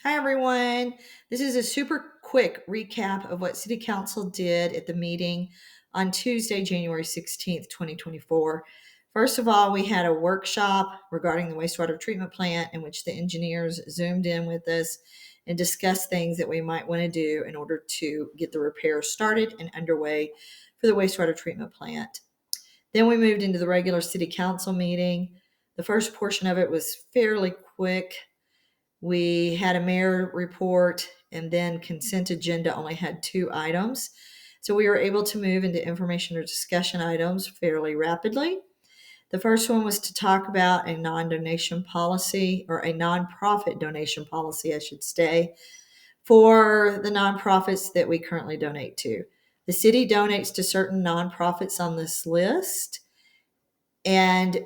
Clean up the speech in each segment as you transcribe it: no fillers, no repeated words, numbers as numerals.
Hi, everyone. This is a super quick recap of what City Council did at the meeting on Tuesday, January 16th, 2024. First of all, we had a workshop regarding the wastewater treatment plant in which the engineers zoomed in with us and discussed things that we might want to do in order to get the repairs started and underway for the wastewater treatment plant. Then we moved into the regular City Council meeting. The first portion of it was fairly quick. We had a mayor report, and then consent agenda only had 2 items. So we were able to move into information or discussion items fairly rapidly. The first one was to talk about a non-donation policy, or a nonprofit donation policy, I should say, for the nonprofits that we currently donate to. The city donates to certain nonprofits on this list, and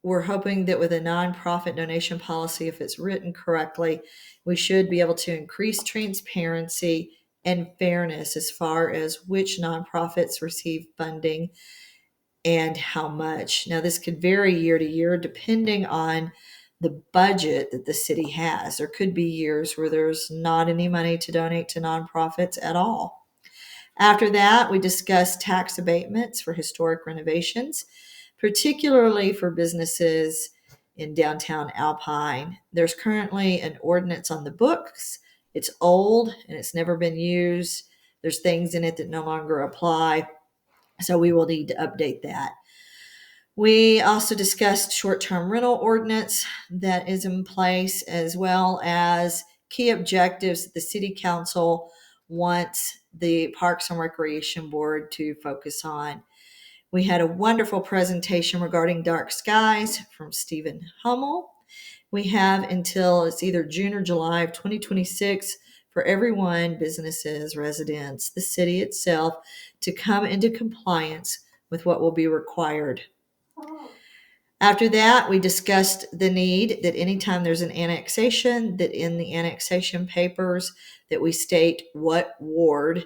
we're hoping that with a nonprofit donation policy, if it's written correctly, we should be able to increase transparency and fairness as far as which nonprofits receive funding and how much. Now, this could vary year to year depending on the budget that the city has. There could be years where there's not any money to donate to nonprofits at all. After that, we discussed tax abatements for historic renovations, particularly for businesses in downtown Alpine. There's currently an ordinance on the books. It's old and it's never been used. There's things in it that no longer apply, so we will need to update that. We also discussed short-term rental ordinance that is in place, as well as key objectives that the city council wants the Parks and Recreation Board to focus on. We had a wonderful presentation regarding dark skies from Stephen Hummel. We have until it's either June or July of 2026 for everyone, businesses, residents, the city itself, to come into compliance with what will be required. After that, we discussed the need that anytime there's an annexation, that in the annexation papers that we state what ward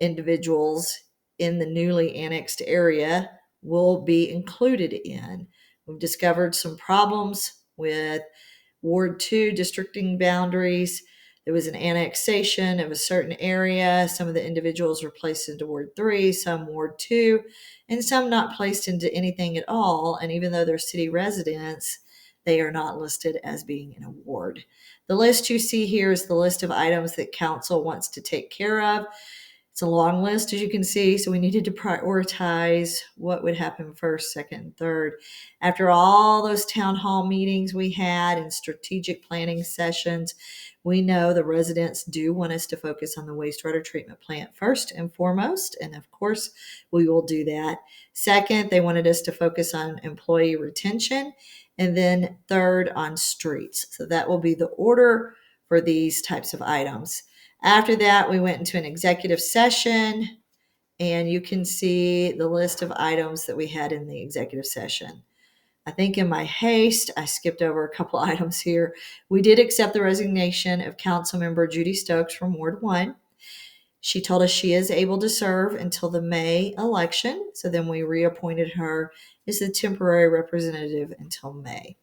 individuals in the newly annexed area will be included in. We've discovered some problems with Ward 2 districting boundaries. There was an annexation of a certain area. Some of the individuals were placed into Ward 3, some Ward 2, and some not placed into anything at all. And even though they're city residents, they are not listed as being in a ward. The list you see here is the list of items that council wants to take care of. It's a long list, as you can see, so we needed to prioritize what would happen first, second, and third. After all those town hall meetings we had and strategic planning sessions, we know the residents do want us to focus on the wastewater treatment plant first and foremost, and of course, we will do that. Second, they wanted us to focus on employee retention, and then third, on streets. So that will be the order for these types of items. After that, we went into an executive session, and you can see the list of items that we had in the executive session. I think in my haste, I skipped over a couple items here. We did accept the resignation of Councilmember Judy Stokes from Ward 1. She told us she is able to serve until the May election, so then we reappointed her as the temporary representative until May.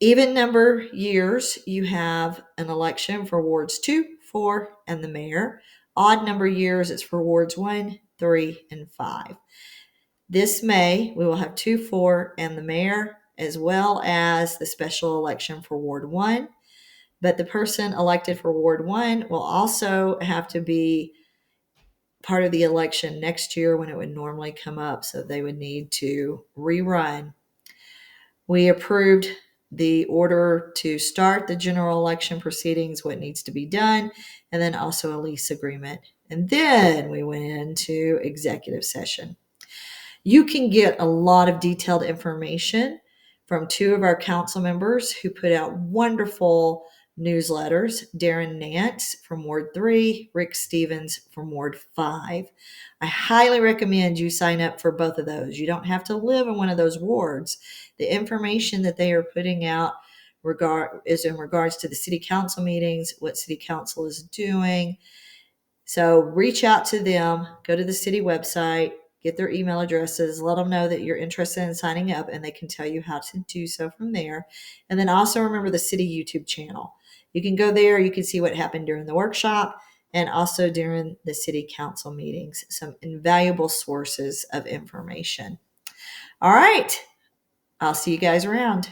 Even number years, you have an election for wards 2, 4, and the mayor. Odd number years, it's for wards 1, 3, and 5. This May, we will have 2, 4, and the mayor, as well as the special election for Ward 1. But the person elected for Ward 1 will also have to be part of the election next year when it would normally come up, so they would need to rerun. We approved the order to start the general election proceedings, what needs to be done, and then also a lease agreement. And then we went into executive session. You can get a lot of detailed information from 2 of our council members who put out wonderful newsletters, Darren Nance from Ward 3, Rick Stevens from Ward 5. I highly recommend you sign up for both of those. You don't have to live in one of those wards. The information that they are putting out is in regards to the city council meetings, what city council is doing. So reach out to them, go to the city website, get their email addresses, let them know that you're interested in signing up, and they can tell you how to do so from there. And then also remember the city YouTube channel. you can go there. You can see what happened during the workshop and also during the city council meetings. Some invaluable sources of information. All right. I'll see you guys around.